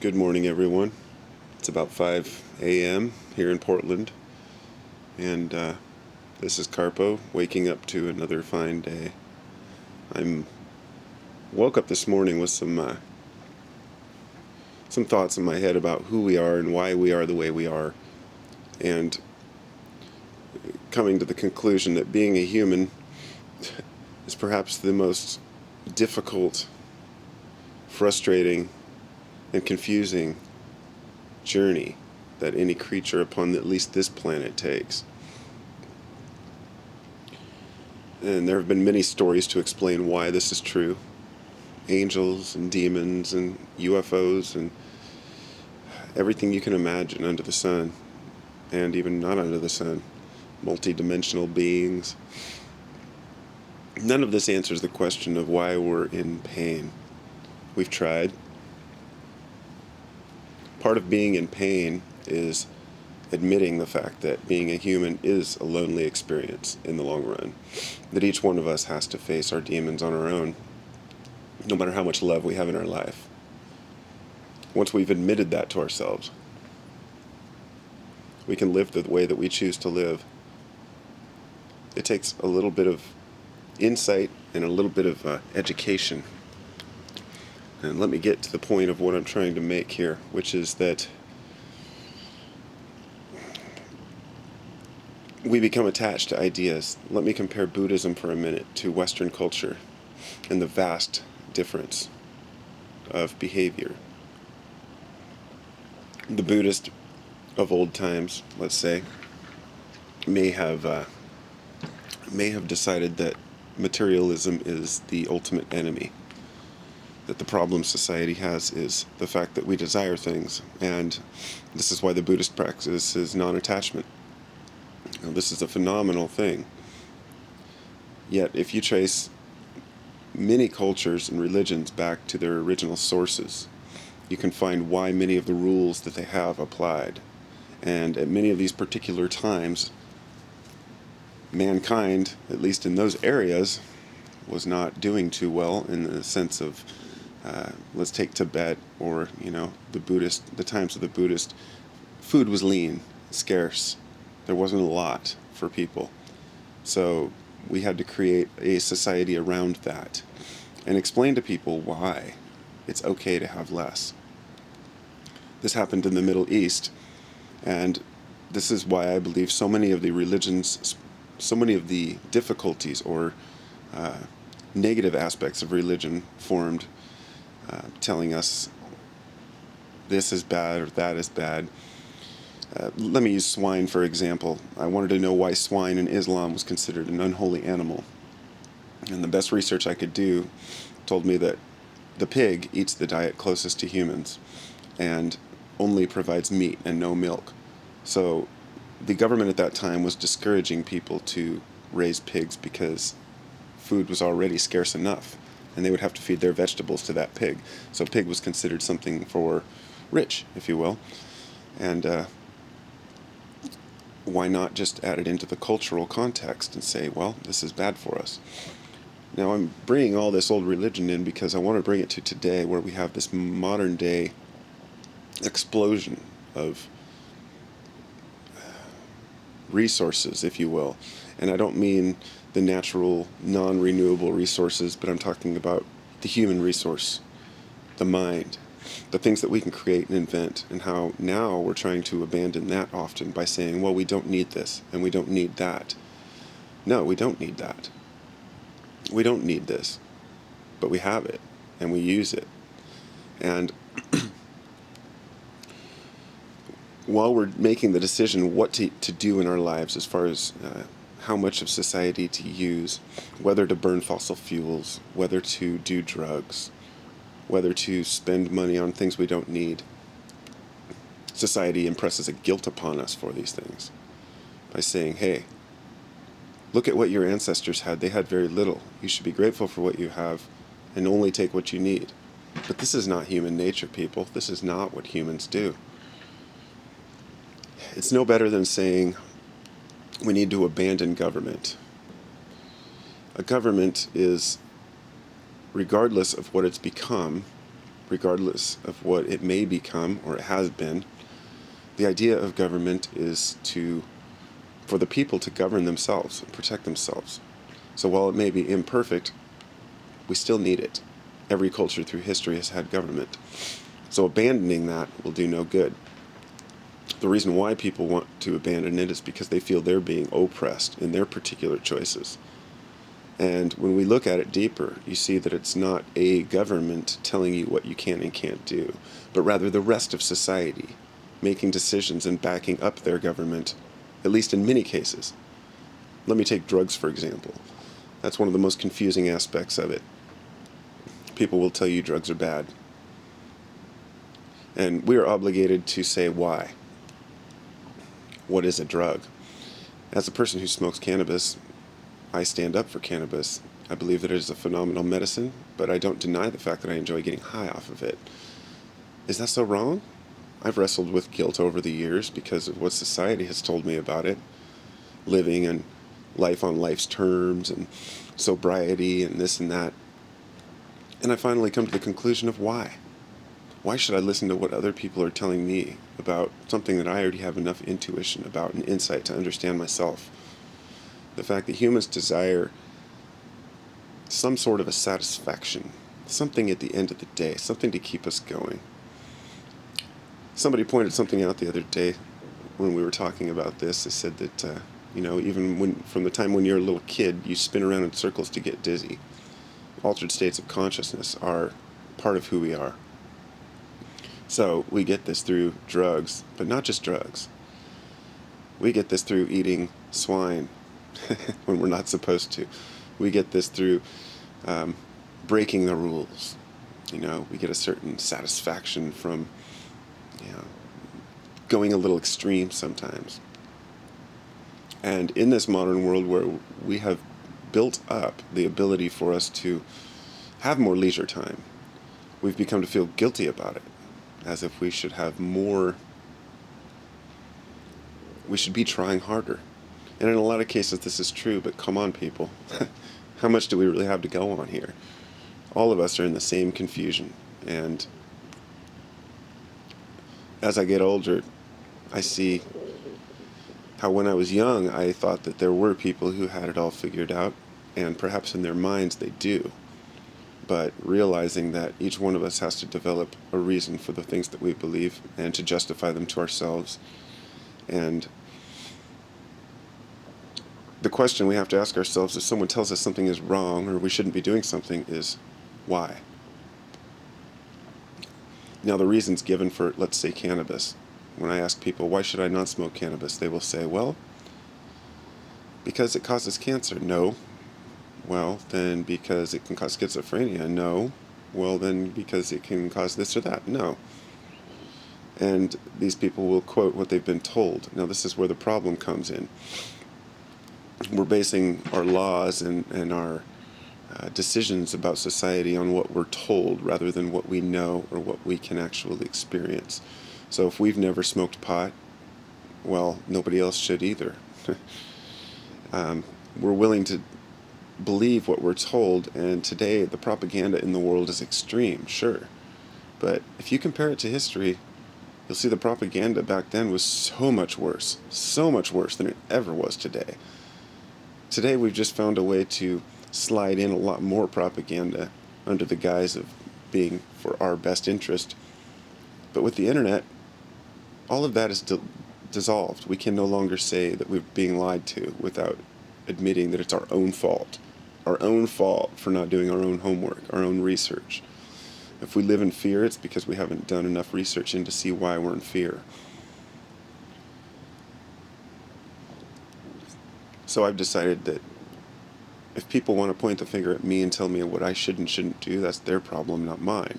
Good morning, everyone. It's about 5 a.m. here in Portland, and this is Carpo waking up to another fine day. I'm woke up this morning with some thoughts in my head about who we are and why we are the way we are, and coming to the conclusion that being a human is perhaps the most difficult, frustrating, and confusing journey that any creature upon at least this planet takes. And there have been many stories to explain why this is true. Angels and demons and UFOs and everything you can imagine under the sun, and even not under the sun. Multi-dimensional beings. None of this answers the question of why we're in pain. We've tried. Part of being in pain is admitting the fact that being a human is a lonely experience in the long run. That each one of us has to face our demons on our own, no matter how much love we have in our life. Once we've admitted that to ourselves, we can live the way that we choose to live. It takes a little bit of insight and a little bit of education. And let me get to the point of what I'm trying to make here, which is that we become attached to ideas. Let me compare Buddhism for a minute to Western culture and the vast difference of behavior. The Buddhist of old times, let's say, may have decided that materialism is the ultimate enemy. That the problem society has is the fact that we desire things, and this is why the Buddhist practice is non-attachment. Now, this is a phenomenal thing. Yet, if you trace many cultures and religions back to their original sources, you can find why many of the rules that they have applied. And at many of these particular times, mankind, at least in those areas, was not doing too well in the sense of let's take Tibet or the times of the Buddhist. Food was lean, scarce. There wasn't a lot for people, so we had to create a society around that and explain to people why it's okay to have less. This happened in the Middle East, and this is why I believe so many of the religions, so many of the difficulties or negative aspects of religion formed, telling us this is bad or that is bad. Let me use swine for example. I wanted to know why swine in Islam was considered an unholy animal. And the best research I could do told me that the pig eats the diet closest to humans and only provides meat and no milk. So the government at that time was discouraging people to raise pigs because food was already scarce enough, and they would have to feed their vegetables to that pig. So pig was considered something for rich, if you will. And why not just add it into the cultural context and say, well, this is bad for us? Now I'm bringing all this old religion in because I want to bring it to today, where we have this modern day explosion of resources, if you will. And I don't mean the natural, non-renewable resources, but I'm talking about the human resource, the mind, the things that we can create and invent, and how now we're trying to abandon that often by saying, well, we don't need this, and we don't need that. No, we don't need that. We don't need this, but we have it, and we use it. And while we're making the decision what to do in our lives as far as how much of society to use, whether to burn fossil fuels, whether to do drugs, whether to spend money on things we don't need, society impresses a guilt upon us for these things by saying, hey, look at what your ancestors had. They had very little. You should be grateful for what you have and only take what you need. But this is not human nature, people. This is not what humans do. It's no better than saying we need to abandon government. A government is, regardless of what it's become, regardless of what it may become or it has been, the idea of government is for the people to govern themselves and protect themselves. So while it may be imperfect, we still need it. Every culture through history has had government. So abandoning that will do no good. The reason why people want to abandon it is because they feel they're being oppressed in their particular choices. And when we look at it deeper, you see that it's not a government telling you what you can and can't do, but rather the rest of society making decisions and backing up their government, at least in many cases. Let me take drugs, for example. That's one of the most confusing aspects of it. People will tell you drugs are bad. And we are obligated to say why. What is a drug? As a person who smokes cannabis, I stand up for cannabis. I believe that it is a phenomenal medicine, but I don't deny the fact that I enjoy getting high off of it. Is that so wrong? I've wrestled with guilt over the years because of what society has told me about it. Living and life on life's terms and sobriety and this and that. And I finally come to the conclusion of why. Why should I listen to what other people are telling me about something that I already have enough intuition about and insight to understand myself? The fact that humans desire some sort of a satisfaction, something at the end of the day, something to keep us going. Somebody pointed something out the other day when we were talking about this. They said that, even from the time when you're a little kid, you spin around in circles to get dizzy. Altered states of consciousness are part of who we are. So we get this through drugs, but not just drugs. We get this through eating swine when we're not supposed to. We get this through breaking the rules. We get a certain satisfaction from going a little extreme sometimes. And in this modern world where we have built up the ability for us to have more leisure time, we've become to feel guilty about it, as if we should have more, we should be trying harder. And in a lot of cases this is true, but come on, people. How much do we really have to go on here? All of us are in the same confusion. And as I get older, I see how when I was young, I thought that there were people who had it all figured out, and perhaps in their minds they do. But realizing that each one of us has to develop a reason for the things that we believe and to justify them to ourselves. And the question we have to ask ourselves if someone tells us something is wrong or we shouldn't be doing something is, why? Now, the reasons given for, let's say, cannabis. When I ask people, why should I not smoke cannabis? They will say, well, because it causes cancer. No. Well, then because it can cause schizophrenia. No. Well, then because it can cause this or that. No. And these people will quote what they've been told. Now, this is where the problem comes in. We're basing our laws and our decisions about society on what we're told rather than what we know or what we can actually experience. So if we've never smoked pot, well, nobody else should either. We're willing to believe what we're told, and today the propaganda in the world is extreme, sure. But if you compare it to history, you'll see the propaganda back then was so much worse than it ever was today. Today we've just found a way to slide in a lot more propaganda under the guise of being for our best interest. But with the internet, all of that is dissolved. We can no longer say that we're being lied to without admitting that it's our own fault. Our own fault for not doing our own homework, our own research. If we live in fear, it's because we haven't done enough research in to see why we're in fear. So I've decided that if people want to point the finger at me and tell me what I should and shouldn't do, that's their problem, not mine.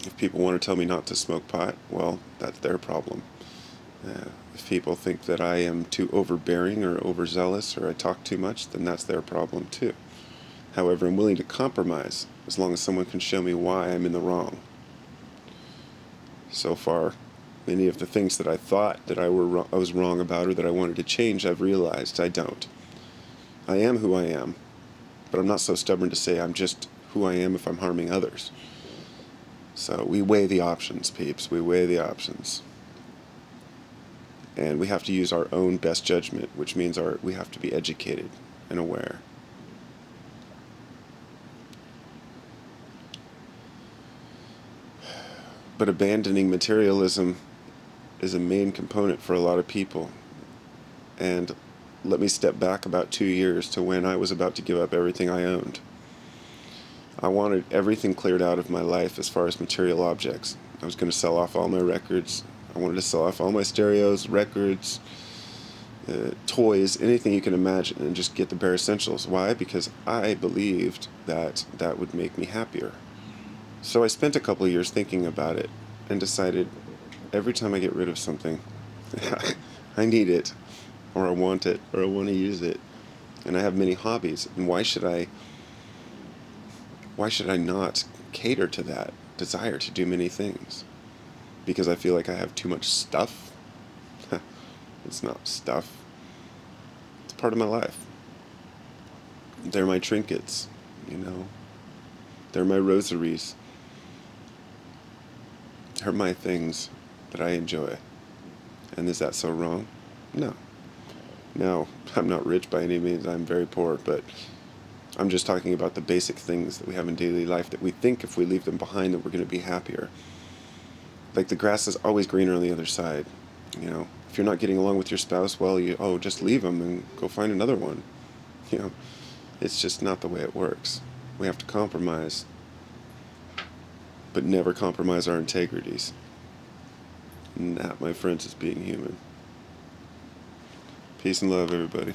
If people want to tell me not to smoke pot, well, that's their problem. If people think that I am too overbearing or overzealous or I talk too much, then that's their problem too. However, I'm willing to compromise as long as someone can show me why I'm in the wrong. So far, many of the things that I thought that I was wrong about or that I wanted to change, I've realized I don't. I am who I am, but I'm not so stubborn to say I'm just who I am if I'm harming others. So we weigh the options, peeps. We weigh the options. And we have to use our own best judgment, which means we have to be educated and aware. But abandoning materialism is a main component for a lot of people. And let me step back about 2 years to when I was about to give up everything I owned. I wanted everything cleared out of my life as far as material objects. I was going to sell off all my records. I wanted to sell off all my stereos, records, toys, anything you can imagine, and just get the bare essentials. Why? Because I believed that that would make me happier. So I spent a couple of years thinking about it and decided every time I get rid of something, I need it, or I want it, or I want to use it. And I have many hobbies, and why should I not cater to that desire to do many things? Because I feel like I have too much stuff? It's not stuff. It's part of my life. They're my trinkets, They're my rosaries. They're my things that I enjoy. And is that so wrong? No. No, I'm not rich by any means. I'm very poor, but I'm just talking about the basic things that we have in daily life that we think if we leave them behind that we're going to be happier. Like the grass is always greener on the other side. If you're not getting along with your spouse, well, just leave them and go find another one. It's just not the way it works. We have to compromise, but never compromise our integrities. And that, my friends, is being human. Peace and love, everybody.